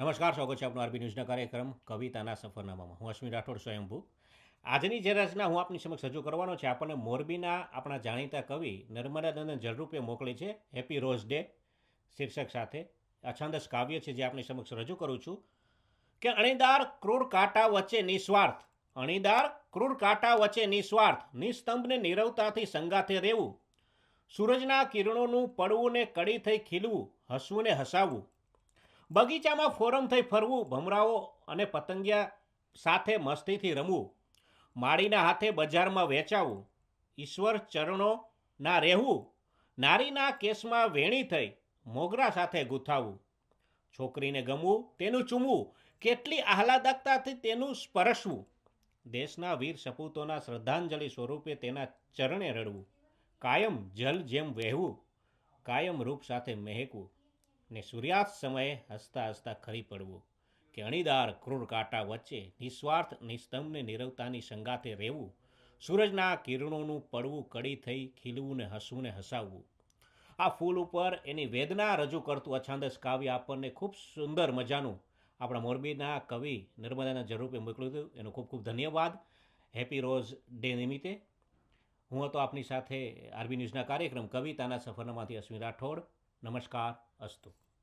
નમસ્કાર, સ્વાગત છે આપનો આરબી ન્યૂઝના કાર્યક્રમ કવિતાના સફરનામામાં. હું અશ્વિન રાઠોડ સ્વયંભૂ. આજની જે રચના હું આપની સમક્ષ રજૂ કરવાનો છે, આપણને મોરબીના આપણા જાણીતા કવિ નર્મદાનંદન જળરૂપે મોકલી છે હેપી રોઝ ડે શીર્ષક સાથે. આ છંદસ કાવ્ય છે જે આપની સમક્ષ રજૂ કરું છું કે અણીદાર ક્રૂર કાંટા વચ્ચે નિસ્વાર્થ, અણીદાર ક્રૂર કાંટા વચ્ચે નિસ્વાર્થ, નિસ્તંભને નીરવતાથી સંગાથે રહેવું, સૂરજના કિરણોનું પડવું ને કડી થઈ ખીલવું, હસવું ને હસાવવું, બગીચામાં ફોરમ થઈ ફરવું, ભમરાઓ અને પતંગિયા સાથે મસ્તીથી રમવું, માળીના હાથે બજારમાં વેચાવું, ઈશ્વર ચરણો ના રહેવું, નારીના કેસમાં વેણી થઈ મોગરા સાથે ગૂંથાવું, છોકરીને ગમવું તેનું ચૂમવું, કેટલી આહલાદકતાથી તેનું સ્પર્શવું, દેશના વીર સપૂતોના શ્રદ્ધાંજલિ સ્વરૂપે તેના ચરણે રડવું, કાયમ જલ જેમ વહેવું, કાયમ રૂપ સાથે મહેકવું, ને સૂર્યાસ્ત સમયે હસતા હસતા ખરી પડવું, કે અણીદાર ક્રૂર કાંટા વચ્ચે નિસ્વાર્થ નિસ્તંભને નિરવતાની સંગાથે રહેવું, સૂરજના કિરણોનું પડવું કડી થઈ ખીલવું ને હસવું ને હસાવવું. આ ફૂલ ઉપર એની વેદના રજૂ કરતું અછાંદસ કાવ્ય આપણને ખૂબ સુંદર મજાનું આપણા મોરબીના કવિ નર્મદાના જળરૂપે મોકલ્યું હતું. એનો ખૂબ ખૂબ ધન્યવાદ. હેપી રોઝ ડે નિમિત્તે હું હતો આપની સાથે આરબી ન્યૂઝના કાર્યક્રમ કવિતાના સફરનામાથી અશ્વિન રાઠોડ. નમસ્કાર, અસ્તુ.